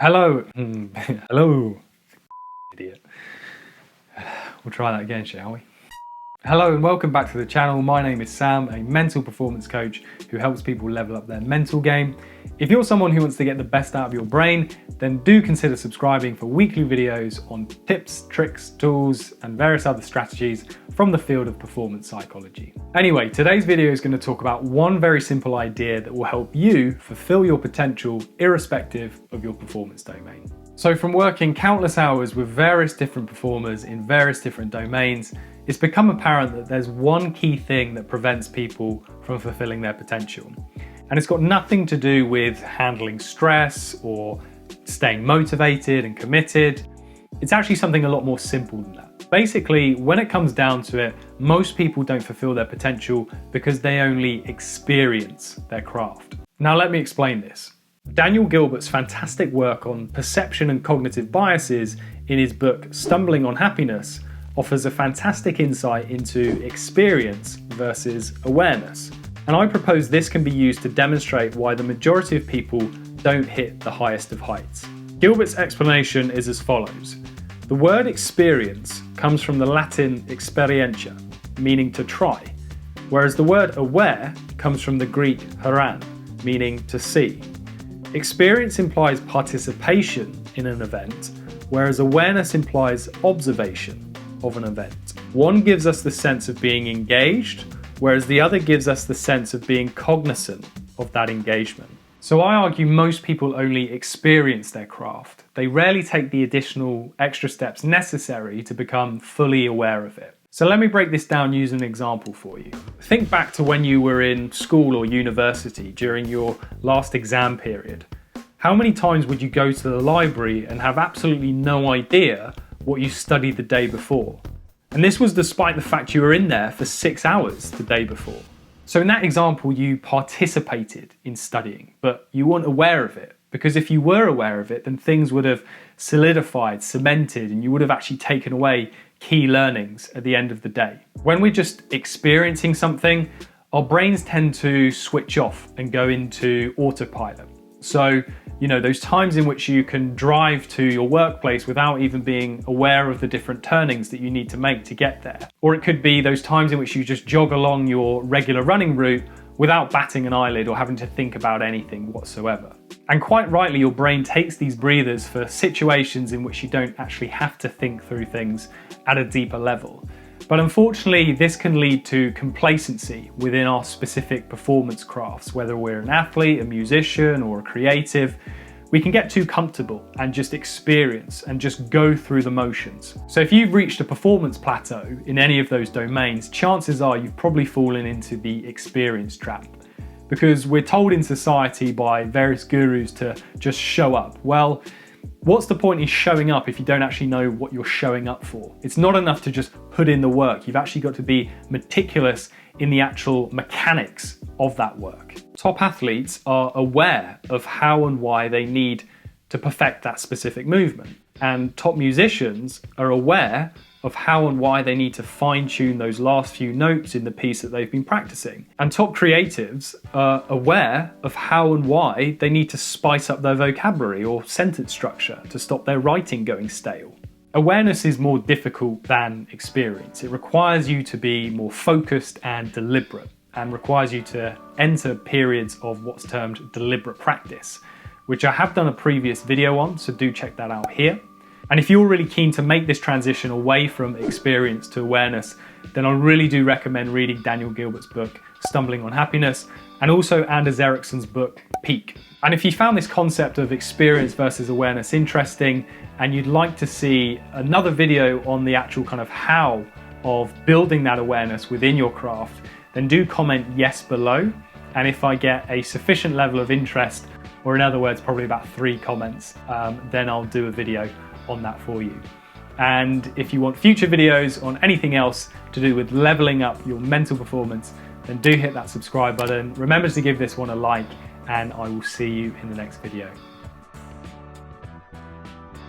Hello. Hello. Idiot. We'll try that again, shall we? Hello and welcome back to the channel. My name is Sam, a mental performance coach who helps people level up their mental game. If you're someone who wants to get the best out of your brain, then do consider subscribing for weekly videos on tips, tricks, tools, and various other strategies from the field of performance psychology. Anyway, today's video is going to talk about one very simple idea that will help you fulfill your potential irrespective of your performance domain. So from working countless hours with various different performers in various different domains, it's become apparent that there's one key thing that prevents people from fulfilling their potential. And it's got nothing to do with handling stress or staying motivated and committed. It's actually something a lot more simple than that. Basically, when it comes down to it, most people don't fulfill their potential because they only experience their craft. Now let me explain this. Daniel Gilbert's fantastic work on perception and cognitive biases in his book Stumbling on Happiness offers a fantastic insight into experience versus awareness. And I propose this can be used to demonstrate why the majority of people don't hit the highest of heights. Gilbert's explanation is as follows. The word experience comes from the Latin experientia, meaning to try, whereas the word aware comes from the Greek haran, meaning to see. Experience implies participation in an event, whereas awareness implies observation of an event. One gives us the sense of being engaged, whereas the other gives us the sense of being cognizant of that engagement. So I argue most people only experience their craft. They rarely take the additional extra steps necessary to become fully aware of it. So let me break this down using an example for you. Think back to when you were in school or university during your last exam period. How many times would you go to the library and have absolutely no idea what you studied the day before? And this was despite the fact you were in there for 6 hours the day before. So in that example, you participated in studying, but you weren't aware of it. Because if you were aware of it, then things would have solidified, cemented, and you would have actually taken away key learnings at the end of the day. When we're just experiencing something, our brains tend to switch off and go into autopilot. So, those times in which you can drive to your workplace without even being aware of the different turnings that you need to make to get there. Or it could be those times in which you just jog along your regular running route without batting an eyelid or having to think about anything whatsoever. And quite rightly, your brain takes these breathers for situations in which you don't actually have to think through things at a deeper level. But unfortunately, this can lead to complacency within our specific performance crafts, whether we're an athlete, a musician, or a creative. We can get too comfortable and just experience and just go through the motions. So if you've reached a performance plateau in any of those domains, chances are you've probably fallen into the experience trap. Because we're told in society by various gurus to just show up. Well, what's the point in showing up if you don't actually know what you're showing up for? It's not enough to just put in the work. You've actually got to be meticulous in the actual mechanics of that work. Top athletes are aware of how and why they need to perfect that specific movement. And top musicians are aware of how and why they need to fine-tune those last few notes in the piece that they've been practicing. And top creatives are aware of how and why they need to spice up their vocabulary or sentence structure to stop their writing going stale. Awareness is more difficult than experience. It requires you to be more focused and deliberate, and requires you to enter periods of what's termed deliberate practice, which I have done a previous video on, so do check that out here. And if you're really keen to make this transition away from experience to awareness, then I really do recommend reading Daniel Gilbert's book, Stumbling on Happiness, and also Anders Ericsson's book, Peak. And if you found this concept of experience versus awareness interesting, and you'd like to see another video on the actual kind of how of building that awareness within your craft, then do comment yes below. And if I get a sufficient level of interest, or in other words, probably about 3 comments, then I'll do a video on that for you. And if you want future videos on anything else to do with leveling up your mental performance, then do hit that subscribe button. Remember to give this one a like, and I will see you in the next video.